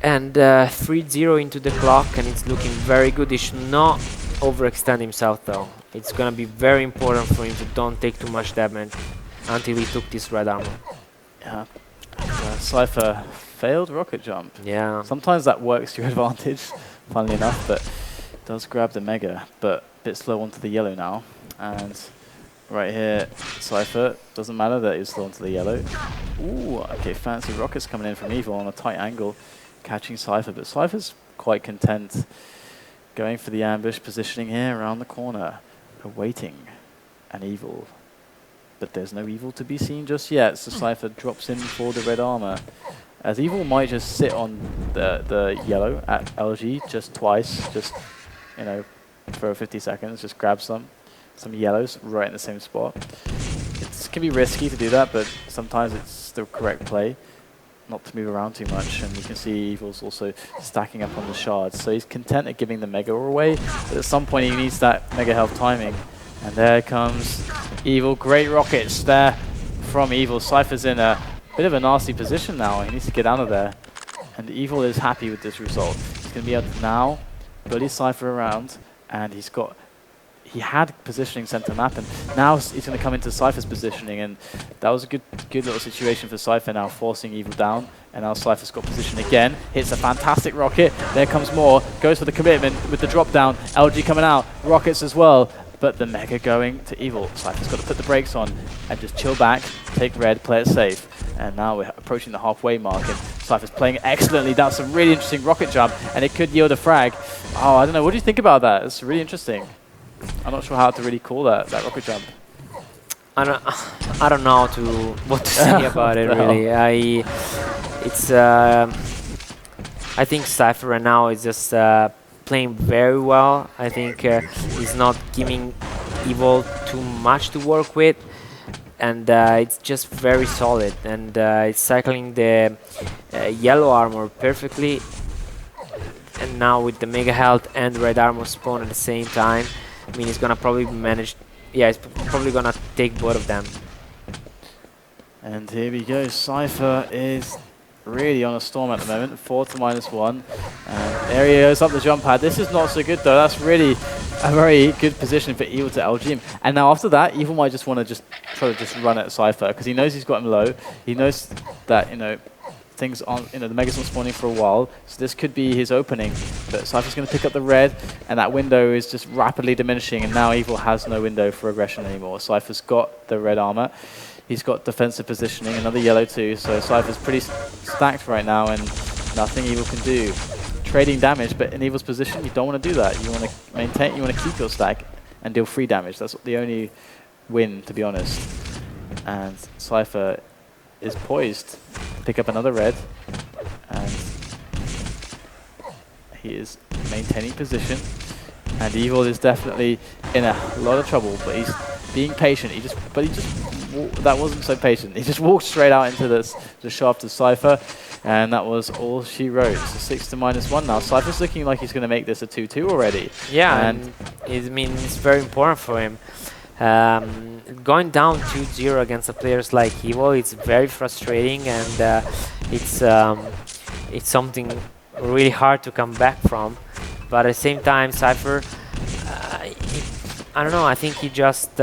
And 3-0 into the clock, and it's looking very good. He should not overextend himself, though. It's gonna be very important for him to don't take too much damage until he took this red armor. Yeah. Cypher failed rocket jump. Yeah. Sometimes that works to your advantage, funnily enough, but does grab the Mega, but a bit slow onto the yellow now. And right here, Cypher, doesn't matter that he's slow onto the yellow. Ooh, okay, fancy rockets coming in from Evil on a tight angle, catching Cypher, but Cypher's quite content going for the ambush, positioning here around the corner, awaiting an Evil. But there's no Evil to be seen just yet, so Cypher drops in for the red armor. As Evil might just sit on the yellow at LG just twice, just, you know, for 50 seconds, just grab some yellows right in the same spot. It can be risky to do that, but sometimes it's the correct play. Not to move around too much, and you can see Evil's also stacking up on the shards. So he's content at giving the Mega away, but at some point he needs that Mega health timing. And there comes Evil. Great rockets there from Evil. Cypher's in a bit of a nasty position now. He needs to get out of there. And Evil is happy with this result. He's going to be able to now bully Cypher around, and he had positioning center map, and now he's going to come into Cypher's positioning, and that was a good little situation for Cypher now, forcing Evil down, and now Cypher's got position again, hits a fantastic rocket, there comes more, goes for the commitment with the drop down, LG coming out, rockets as well, but the Mega going to Evil. Cypher's got to put the brakes on and just chill back, take red, play it safe, and now we're approaching the halfway mark, and Cypher's playing excellently. That's a really interesting rocket jump, and it could yield a frag. Oh, I don't know, what do you think about that? It's really interesting. I'm not sure how to really call that rocket jump. I don't know what to say about it really. I think Cypher right now is just playing very well. I think he's not giving Evil too much to work with, and it's just very solid. And it's cycling the yellow armor perfectly. And now with the Mega Health and Red Armor spawn at the same time, I mean, he's gonna probably manage. Yeah, he's probably gonna take both of them. And here we go. Cypher is really on a storm at the moment. 4 to -1. And there he goes up the jump pad. This is not so good though. That's really a very good position for Evil to LG him. And now after that, Evil might just want to try to just run at Cypher because he knows he's got him low. He knows that, you know, things aren't, you know, the Mega's not spawning for a while. So this could be his opening. But Cypher's going to pick up the red, and that window is just rapidly diminishing. And now Evil has no window for aggression anymore. Cypher's got the red armor. He's got defensive positioning, another yellow too, so Cypher's pretty stacked right now and nothing Evil can do. Trading damage, but in Evil's position, you don't want to do that. You want to maintain, you want to keep your stack and deal free damage. That's the only win, to be honest. And Cypher is poised to pick up another red, and he is maintaining position. And Evil is definitely in a lot of trouble, but he's being patient. That wasn't so patient. He just walked straight out into the shaft of Cypher, and that was all she wrote. So 6 to -1 now. Cypher's looking like he's going to make this a 2-2 already. Yeah, and I mean, it's very important for him. Going down 2-0 against the players like Evil, it's very frustrating, and it's something really hard to come back from. But at the same time, Cypher, I don't know, I think he just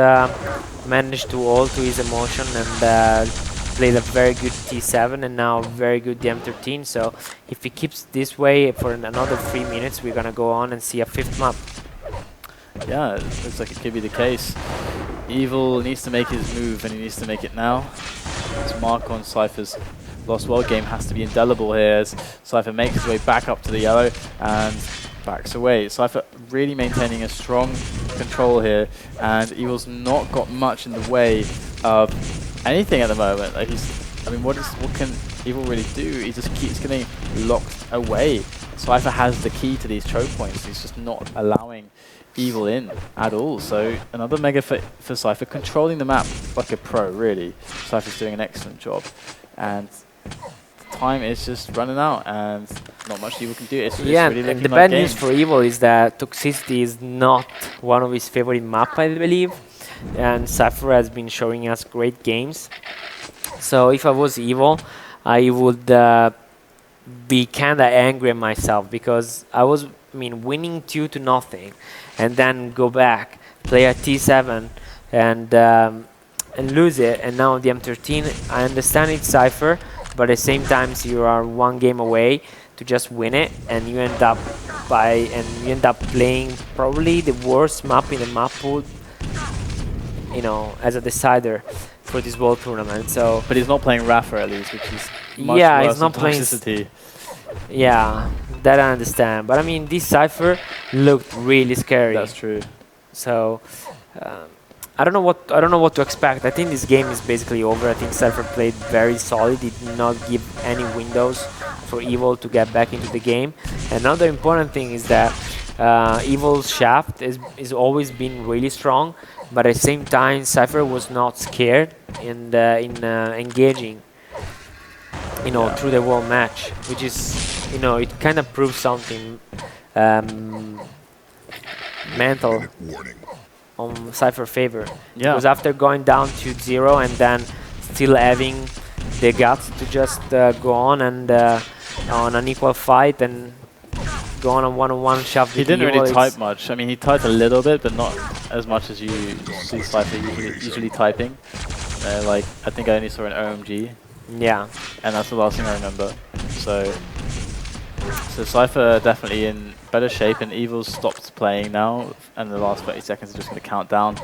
managed to hold to his emotion and played a very good T7 and now very good DM13. So if he keeps this way for another 3 minutes, we're gonna go on and see a 5th map. Yeah, it looks like it could be the case. Evil needs to make his move, and he needs to make it now. His mark on Cypher's Lost World game has to be indelible here as Cypher makes his way back up to the yellow and backs away. Cypher really maintaining a strong control here, and Evil's not got much in the way of anything at the moment. Like I mean, what can Evil really do? He just keeps getting locked away. Cypher has the key to these choke points. He's just not allowing Evil in at all. So another mega for Cypher, controlling the map like a pro, really. Cypher's doing an excellent job. And time is just running out, and not much Evil can do. It's yeah, really and the bad news for Evil is that Toxicity is not one of his favorite maps, I believe. And Cypher has been showing us great games. So if I was Evil, I would be kind of angry at myself, because I was, winning 2-0, and then go back, play a T7, and lose it. And now the M13, I understand it's Cypher, but at the same time, you are 1 game away to just win it, and you end up playing probably the worst map in the map pool, as a decider for this world tournament. So, but he's not playing Rafa at least, which is much yeah, worse he's not than playing. Toxicity. Yeah, that I understand. But this Cypher looked really scary. That's true. So I don't know what to expect. I think this game is basically over. I think Cypher played very solid. He did not give any windows for Evil to get back into the game. Another important thing is that Evil's shaft is always been really strong, but at the same time, Cypher was not scared in engaging, through the whole match, which is, it kind of proves something mental on Cypher favor. Yeah. Because after going down 2-0 and then still having the guts to just go on and on an equal fight and go on a one-on-one shove. He didn't really type much. He typed a little bit, but not as much as you see Cypher usually typing. Like, I think I only saw an OMG. Yeah. And that's the last thing I remember. So Cypher definitely in better shape, and Evil's stopped playing now, and the last 30 seconds are just going to count down.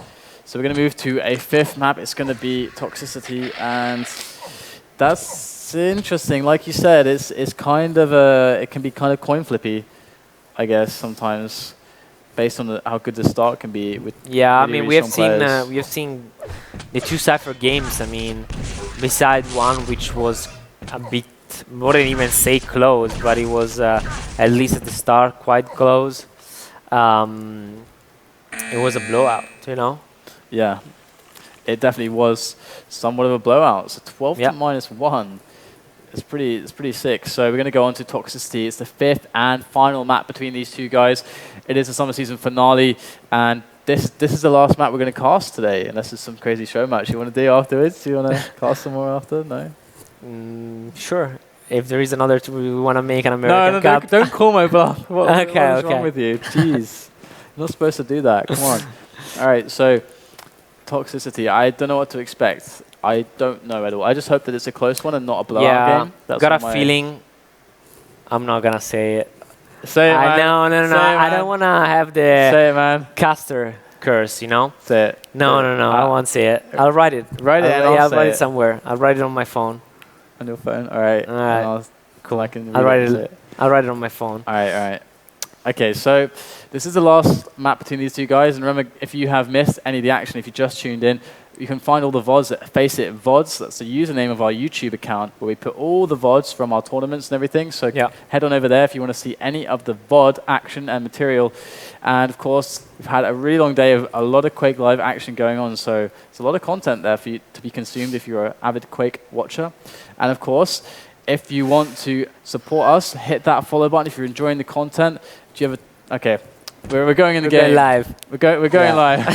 So we're going to move to a 5th map. It's going to be Toxicity, and that's interesting. Like you said, it's kind of it can be kind of coin flippy, I guess, sometimes, based on how good the start can be. With really we have seen the 2 Cypher games. Besides one which was a bit wouldn't even say close, but it was at least at the start quite close. It was a blowout, you know. Yeah, it definitely was somewhat of a blowout. So 12 Yep. to -1. It's pretty sick. So we're going to go on to Toxicity. It's the 5th and final map between these two guys. It is the summer season finale, and this is the last map we're going to cast today, unless there's some crazy show match you want to do afterwards. Do you want to cast some more after? No? Sure. If there is another, we want to make an American No, Cup. don't call my bluff. What is Okay. wrong with you? Jeez. You're not supposed to do that. Come on. All right, so Toxicity. I don't know what to expect. I don't know at all. I just hope that it's a close one and not a blowout game. That's got a my feeling. I'm not gonna say it. Say it, man. No. Say it, I man. don't wanna have the Say it, man. caster curse, you know. Say it. No. I won't say it. I'll write it. Write it, and I'll say write it. it somewhere. I'll write it on my phone. On your phone? All right. All right. And cool, I can I'll read write and it. say it. I'll write it on my phone. All right. Okay, so this is the last map between these two guys. And remember, if you have missed any of the action, if you just tuned in, you can find all the VODs at FACEIT VODs. That's the username of our YouTube account, where we put all the VODs from our tournaments and everything. So head on over there if you want to see any of the VOD action and material. And of course, we've had a really long day of a lot of Quake Live action going on. So there's a lot of content there for you to be consumed if you're an avid Quake watcher. And of course, if you want to support us, hit that follow button. If you're enjoying the content, do you have a... Okay, we're going in the game. Going live. We're going live.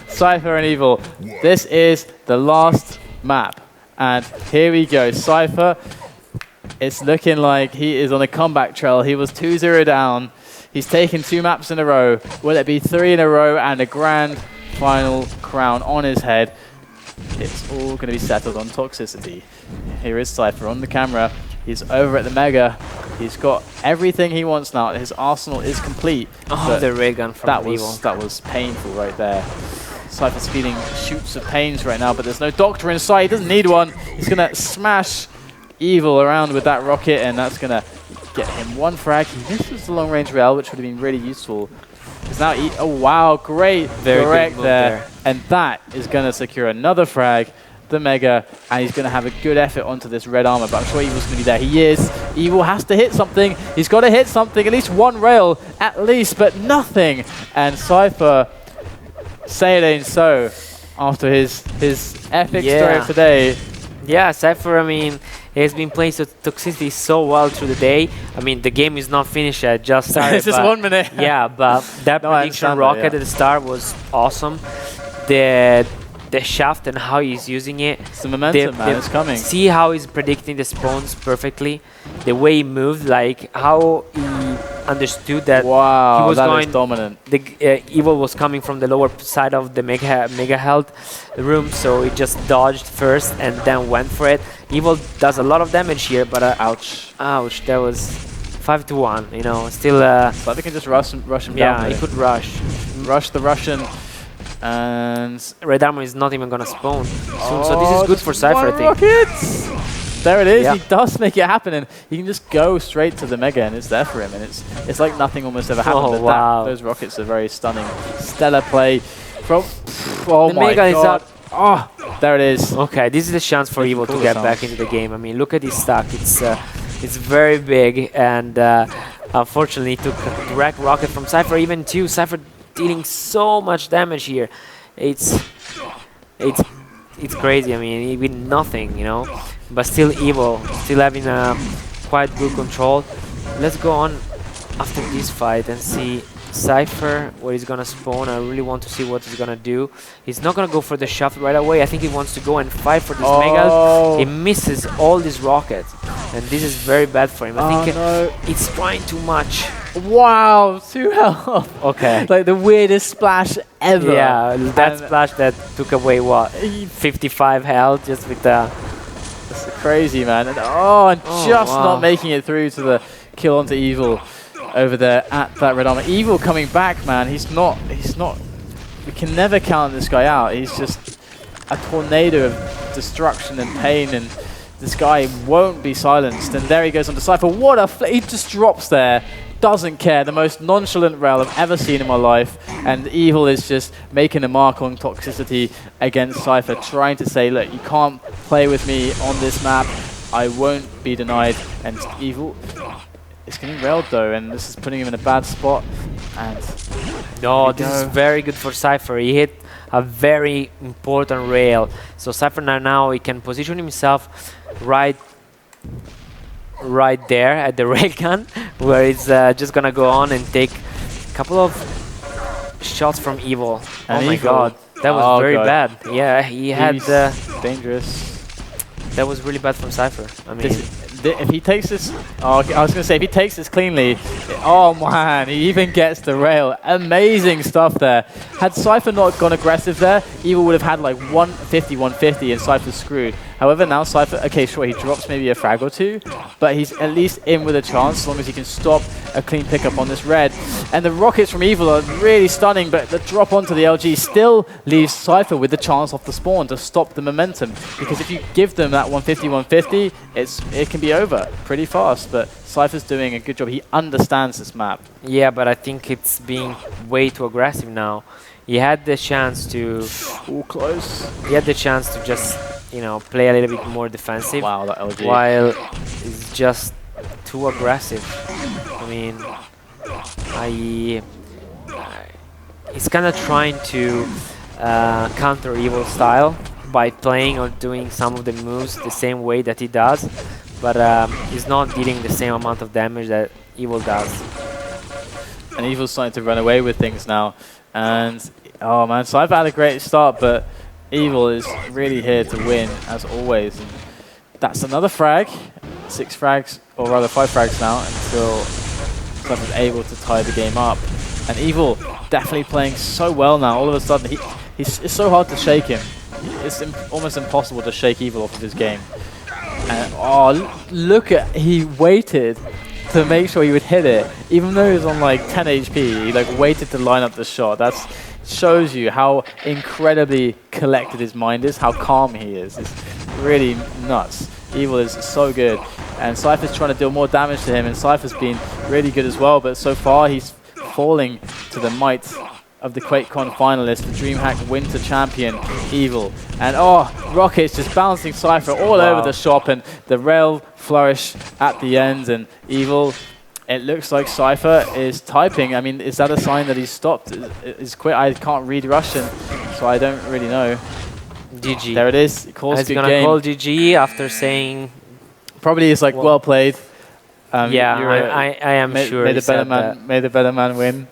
Cypher and Evil. This is the last map. And here we go. Cypher, it's looking like he is on a comeback trail. He was 2-0 down. He's taken 2 maps in a row. Will it be 3 in a row and a grand final crown on his head? It's all going to be settled on Toxicity. Here is Cypher on the camera. He's over at the Mega. He's got everything he wants now. His arsenal is complete. Oh, the ray gun from Evil. That was painful right there. Cypher's feeling shoots of pains right now, but there's no doctor inside. He doesn't need one. He's going to smash Evil around with that rocket, and that's going to get him 1 frag. He misses the long-range rail, which would have been really useful. He's now oh, wow, great. Very direct good there. And that is going to secure another frag. The Mega, and he's going to have a good effort onto this red armor, but I'm sure Evil's going to be there. He is. Evil has to hit something. He's got to hit something, at least 1 rail, at least, but nothing. And Cypher, say it ain't so, after his epic story of today. Yeah, Cypher, I mean, he has been playing Toxicity so well through the day. I mean, the game is not finished yet, just started. It's just 1 minute. Yeah, but that prediction rocket at the start was awesome. The shaft and how he's using it. It's the momentum, man. It's coming. See how he's predicting the spawns perfectly. The way he moved, like how he understood that he was that is dominant. The Evil was coming from the lower side of the mega health room, so he just dodged first and then went for it. Evil does a lot of damage here, but ouch, that was 5-1. You know, still. But they can just rush him down. Yeah, he could rush the Russian. And red armor is not even gonna spawn soon, so this is good for Cypher, I think. Rockets! There it is. He does make it happen, and he can just go straight to the Mega, and it's there for him. And it's like nothing almost ever happened. Oh, wow! Those rockets are very stunning. Stellar play from. Oh the my Mega God! Is up. Oh, there it is. Okay, this is the chance for Evil to get back into the game. I mean, look at his stack. It's very big, and unfortunately took a direct rocket from Cypher. Even two Cypher dealing so much damage here. It's crazy. I mean, even nothing, you know, but still Evil, still having a quite good control. Let's go on after this fight and see Cypher where he's gonna spawn. I really want to see what he's gonna do. He's not gonna go for the shaft right away. I think he wants to go and fight for this mega. He misses all these rockets, and this is very bad for him. I think it's trying too much. Wow, 2 health. Okay. Like the weirdest splash ever. Yeah, that splash that took away what, 55 health just with the. That's crazy, man. And just not making it through to the kill onto Evil over there at that red armor. Evil coming back, man. He's not. We can never count this guy out. He's just a tornado of destruction and pain, and this guy won't be silenced. And there he goes on to Cypher. What a he just drops there. Doesn't care. The most nonchalant rail I've ever seen in my life. And Evil is just making a mark on Toxicity against Cypher, trying to say, look, you can't play with me on this map. I won't be denied. And Evil is getting railed though, and this is putting him in a bad spot. And no, this is very good for Cypher. He hit a very important rail. So Cypher now he can position himself right there at the railgun, where he's just gonna go on and take a couple of shots from Evil. And oh my god, that was very bad. Yeah, he had dangerous. That was really bad from Cypher. I mean, if he takes this, okay, I was gonna say if he takes this cleanly, oh man, he even gets the rail. Amazing stuff there. Had Cypher not gone aggressive there, Evil would have had like 150, 150, and Cypher's screwed. However, now Cypher, okay, sure, he drops maybe a frag or two, but he's at least in with a chance as long as he can stop a clean pickup on this red. And the rockets from Evil are really stunning, but the drop onto the LG still leaves Cypher with the chance off the spawn to stop the momentum. Because if you give them that 150, 150, it can be over pretty fast. But Cypher's doing a good job. He understands this map. Yeah, but I think it's being way too aggressive now. He had the chance to... All close. He had the chance to just, you know, play a little bit more defensive. Wow, that LG. While it's just too aggressive. I mean, he's kind of trying to counter Evil style by playing or doing some of the moves the same way that he does, but he's not dealing the same amount of damage that Evil does. And Evil's starting to run away with things now. And, oh man, so I've had a great start, but Evil is really here to win, as always. And that's another frag. 6 frags, or rather 5 frags now, until Cypher's able to tie the game up. And Evil definitely playing so well now. All of a sudden, it's so hard to shake him. It's almost impossible to shake Evil off of his game. And, oh, look at, he waited to make sure he would hit it. Even though he was on like 10 HP, he like waited to line up the shot. That shows you how incredibly collected his mind is, how calm he is. It's really nuts. Evil is so good. And Cypher's trying to deal more damage to him, and Cypher's been really good as well, but so far he's falling to the might of the QuakeCon finalist, the DreamHack Winter Champion, Evil. And oh, Rocket's just bouncing Cypher all over the shop, and the rail flourish at the end, and Evil, it looks like Cypher is typing. I mean, is that a sign that he's stopped? Is quit? I can't read Russian, so I don't really know. GG. There it is. He calls He's good game. gonna call GG after saying... Probably it's like, well played. Yeah, I am sure May the better man win.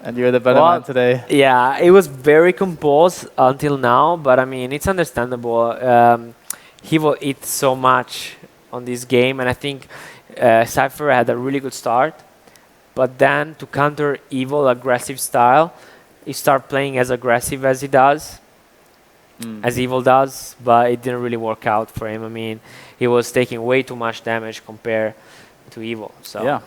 And you're the better man today. Yeah, it was very composed until now, but I mean, it's understandable. He will eat so much on this game, and I think Cypher had a really good start. But then to counter Evil aggressive style, he started playing as aggressive as he does, as Evil does, but it didn't really work out for him. I mean, he was taking way too much damage compared to Evil. So yeah.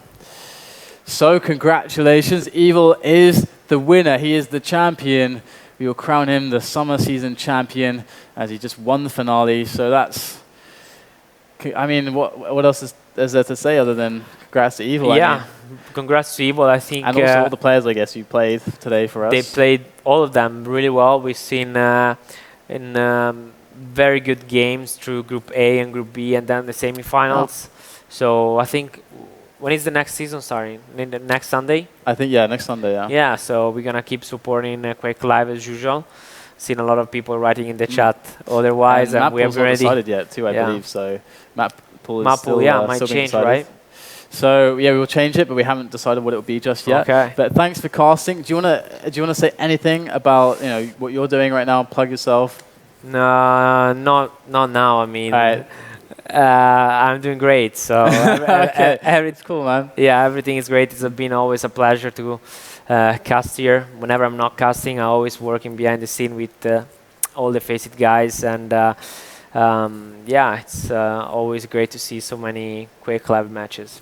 So congratulations, Evil is the winner. He is the champion. We will crown him the summer season champion as he just won the finale. So that's, I mean, what else is there to say other than congrats to Evil? Yeah, I mean, congrats to Evil, I think. And also all the players, I guess, you played today for us. They played all of them really well. We've seen in very good games through Group A and Group B and then the semifinals. So I think... When is the next season starting? Next Sunday? I think, yeah, next Sunday, yeah. Yeah, so we're going to keep supporting Quake Live as usual. Seen a lot of people writing in the chat otherwise. And we have already decided yet, too, I believe. So map pool is still, might still change, decided. right? So yeah, we will change it, but we haven't decided what it will be just yet. Okay. But thanks for casting. Do you wanna say anything about what you're doing right now? Plug yourself. No, not now. I mean, right. I'm doing great. So okay, it's cool, man. Yeah, everything is great. It's been always a pleasure to cast here. Whenever I'm not casting, I'm always working behind the scene with all the FACEIT guys, and yeah, it's always great to see so many Quake Live matches.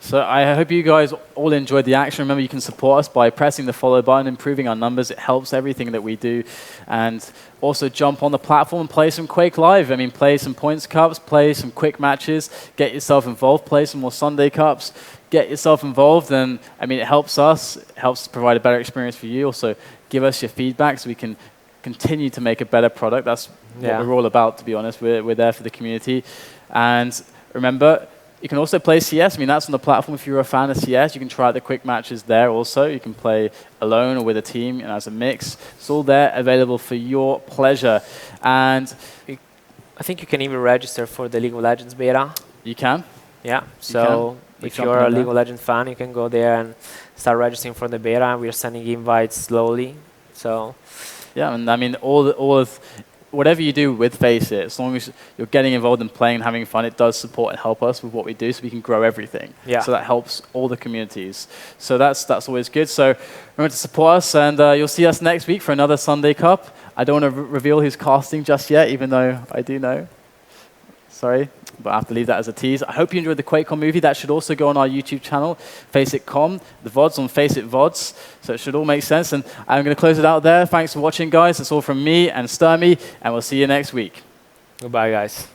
So I hope you guys all enjoyed the action. Remember, you can support us by pressing the follow button, improving our numbers. It helps everything that we do. And also jump on the platform and play some Quake Live. I mean, play some points cups, play some quick matches, get yourself involved, play some more Sunday cups, get yourself involved. And I mean, it helps us. It helps provide a better experience for you. Also, give us your feedback so we can continue to make a better product. That's what we're all about, to be honest. We're there for the community. And remember, you can also play CS. I mean, that's on the platform. If you're a fan of CS, you can try out the quick matches there also. You can play alone or with a team and as a mix. It's all there, available for your pleasure. And I think you can even register for the League of Legends beta. you can. Yeah, so if you're a League of Legends fan, you can go there and start registering for the beta. We're sending invites slowly. So yeah, and I mean, whatever you do with FACEIT, as long as you're getting involved and playing and having fun, it does support and help us with what we do so we can grow everything. Yeah. So that helps all the communities. So that's always good. So remember to support us, and you'll see us next week for another Sunday Cup. I don't want to reveal who's casting just yet, even though I do know. Sorry, but I have to leave that as a tease. I hope you enjoyed the QuakeCon movie. That should also go on our YouTube channel, FACEIT.com, the VODs on FACEIT VODs. So it should all make sense. And I'm going to close it out there. Thanks for watching, guys. That's all from me and Sturmy, and we'll see you next week. Goodbye, guys.